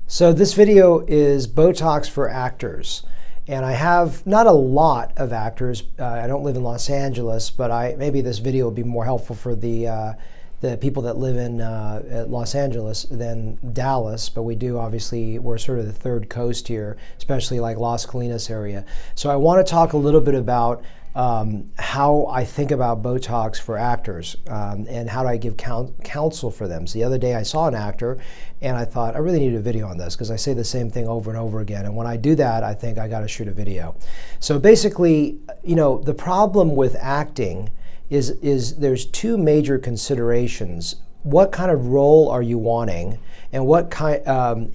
So this video is Botox for actors. And I have not a lot of actors. I don't live in Los Angeles, but maybe this video will be more helpful for the people that live in Los Angeles than Dallas. But we do, obviously, we're sort of the third coast here, especially like Las Colinas area. So I want to talk a little bit about how I think about Botox for actors and how do I give counsel for them. So the other day I saw an actor and I thought I really need a video on this because I say the same thing over and over again. And when I do that, I think I got to shoot a video. So basically, the problem with acting is there's two major considerations. What kind of role are you wanting, and what kind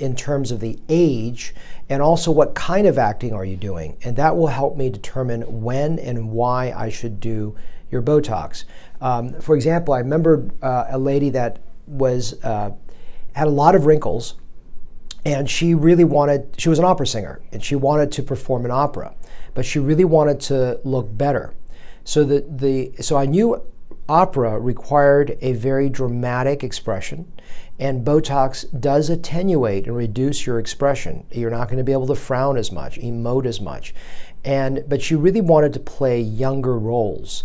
in terms of the age, and also what kind of acting are you doing? And that will help me determine when and why I should do your Botox. For example, I remember a lady that had a lot of wrinkles, and she was an opera singer, and she wanted to perform an opera, but she really wanted to look better. So I knew opera required a very dramatic expression, and Botox does attenuate and reduce your expression. You're not going to be able to frown as much, emote as much. But she really wanted to play younger roles.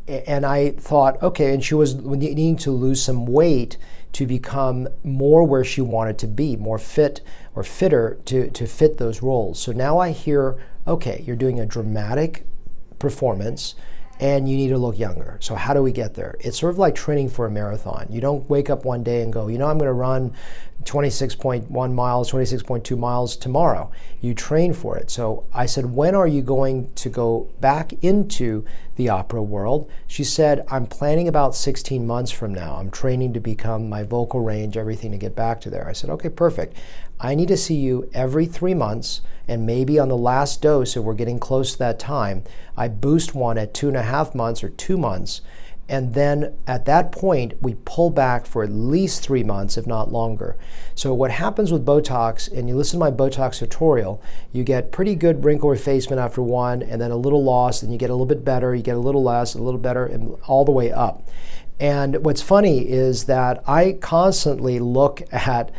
And I thought, okay, and she was needing to lose some weight to become more where she wanted to be, more fit or fitter to fit those roles. So now I hear, okay, you're doing a dramatic performance and you need to look younger. So how do we get there? It's sort of like training for a marathon. You don't wake up one day and go, I'm going to run 26.1 miles, 26.2 miles tomorrow. You train for it. So I said, when are you going to go back into the opera world? She said, I'm planning about 16 months from now. I'm training to become my vocal range, everything to get back to there. I said, okay, perfect. I need to see you every 3 months, and maybe on the last dose, if we're getting close to that time, I boost one at 2.5 months or 2 months. And then at that point, we pull back for at least 3 months, if not longer. So what happens with Botox, and you listen to my Botox tutorial, you get pretty good wrinkle effacement after one, and then a little loss, and you get a little bit better, you get a little less, a little better, and all the way up. And what's funny is that I constantly look at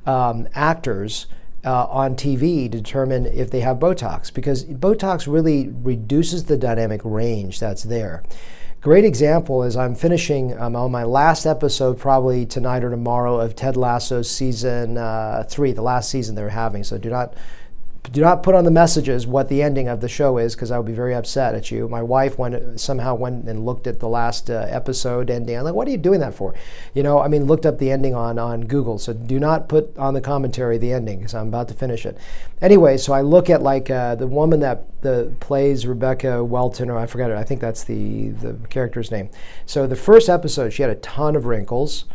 actors on TV to determine if they have Botox, because Botox really reduces the dynamic range that's there. Great example is I'm finishing on my last episode, probably tonight or tomorrow, of Ted Lasso's season 3, the last season they're having. So do not put on the messages what the ending of the show is, because I would be very upset at you. My wife somehow went and looked at the last episode ending. I'm like, what are you doing that for? Looked up the ending on Google. So do not put on the commentary the ending, because I'm about to finish it. Anyway, so I look at the woman that plays Rebecca Welton, or I forget it. I think that's the character's name. So the first episode, she had a ton of wrinkles.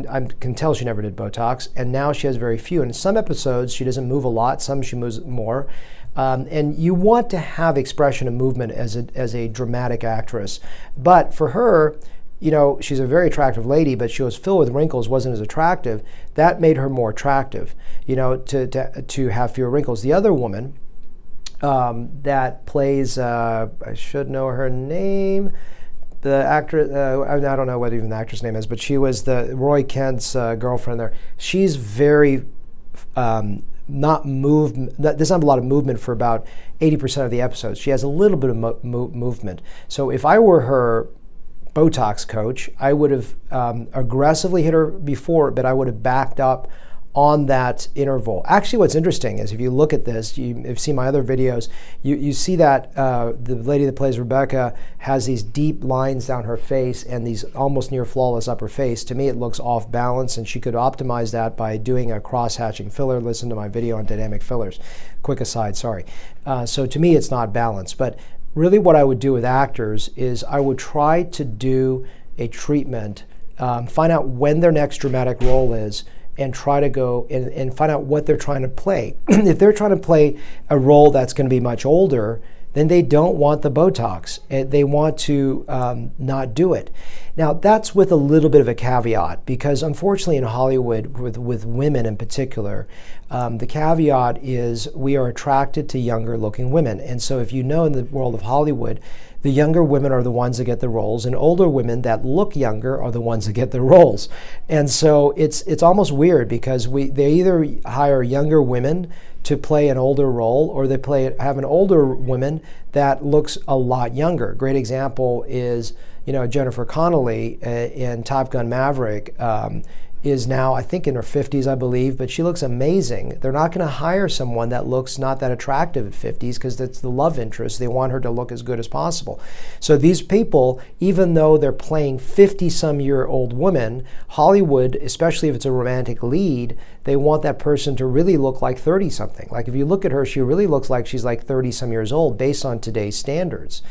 I can tell she never did Botox, and now she has very few. And in some episodes, she doesn't move a lot. Some she moves more. And you want to have expression and movement as a dramatic actress. But for her, she's a very attractive lady, but she was filled with wrinkles, wasn't as attractive. That made her more attractive, to have fewer wrinkles. The other woman that plays, I should know her name, the actress, I don't know what even the actress name is, but she was the Roy Kent's girlfriend there. She's very not moved. There's not a lot of movement for about 80% of the episodes. She has a little bit of movement. So if I were her Botox coach, I would have aggressively hit her before, but I would have backed up on that interval. Actually, what's interesting is if you look at this, you've seen my other videos, you see that the lady that plays Rebecca has these deep lines down her face and these almost near flawless upper face. To me, it looks off balance, and she could optimize that by doing a cross-hatching filler. Listen to my video on dynamic fillers. Quick aside, sorry. So to me, it's not balanced. But really what I would do with actors is I would try to do a treatment, find out when their next dramatic role is, and try to go and find out what they're trying to play. If they're trying to play a role that's going to be much older, then they don't want the Botox. They want to not do it. Now, that's with a little bit of a caveat, because unfortunately in Hollywood, with women in particular, the caveat is we are attracted to younger looking women. And so if you know, in the world of Hollywood, the younger women are the ones that get the roles, and older women that look younger are the ones that get the roles. And so it's almost weird, because they either hire younger women to play an older role, or they have an older woman that looks a lot younger. Great example is, Jennifer Connelly in Top Gun Maverick is now, I think, in her 50s, I believe, but she looks amazing. They're not going to hire someone that looks not that attractive at 50s, because that's the love interest. They want her to look as good as possible. So these people, even though they're playing 50-some-year-old women, Hollywood, especially if it's a romantic lead, they want that person to really look like 30-something. Like, if you look at her, she really looks like she's like 30-some years old based on today's standards.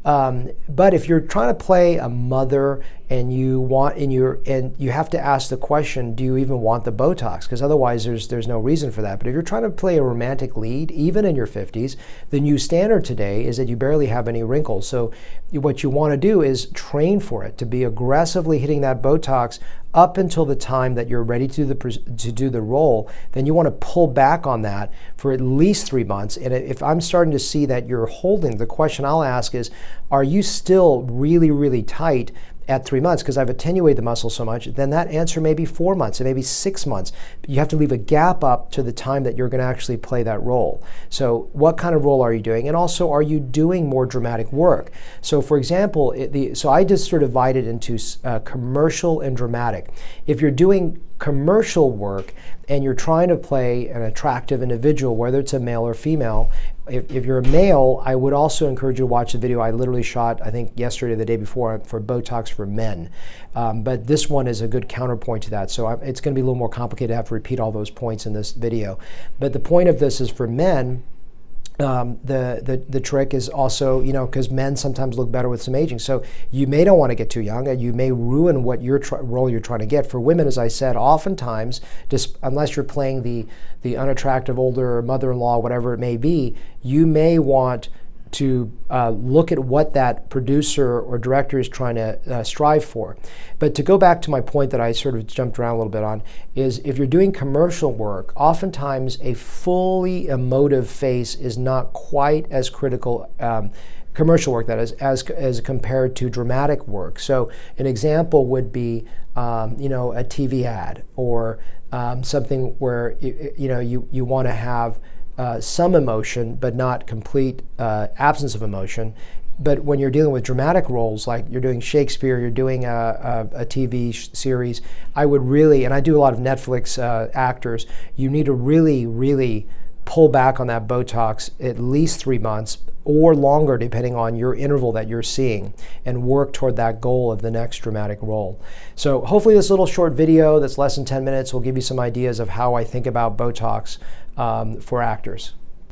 But if you're trying to play a mother and you have to ask the question, do you even want the Botox? Because otherwise there's no reason for that. But if you're trying to play a romantic lead, even in your 50s, the new standard today is that you barely have any wrinkles. So what you want to do is train for it, to be aggressively hitting that Botox up until the time that you're ready to do the role. Then you want to pull back on that for at least 3 months. And if I'm starting to see that you're holding, the question I'll ask is, are you still really, really tight at 3 months? Because I've attenuated the muscle so much. Then that answer may be 4 months, it may be 6 months. But you have to leave a gap up to the time that you're going to actually play that role. So what kind of role are you doing? And also, are you doing more dramatic work? So for example, so I just sort of divide it into commercial and dramatic. If you're doing commercial work and you're trying to play an attractive individual, whether it's a male or female, if you're a male, I would also encourage you to watch the video I literally shot, I think yesterday or the day before, for Botox for men. But this one is a good counterpoint to that. So it's going to be a little more complicated to have to repeat all those points in this video. But the point of this is, for men, the trick is also, because men sometimes look better with some aging. So you may don't want to get too young, and you may ruin what role you're trying to get. For women, as I said, oftentimes, unless you're playing the unattractive older mother-in-law, whatever it may be, you may want to look at what that producer or director is trying to strive for. But to go back to my point that I sort of jumped around a little bit on, is if you're doing commercial work, oftentimes a fully emotive face is not quite as critical, commercial work that is, as compared to dramatic work. So an example would be a TV ad, or something where you want to have some emotion, but not complete absence of emotion. But when you're dealing with dramatic roles, like you're doing Shakespeare, you're doing a TV series, I would really, and I do a lot of Netflix actors, you need to really, really pull back on that Botox at least 3 months or longer, depending on your interval that you're seeing, and work toward that goal of the next dramatic role. So hopefully this little short video that's less than 10 minutes will give you some ideas of how I think about Botox for actors.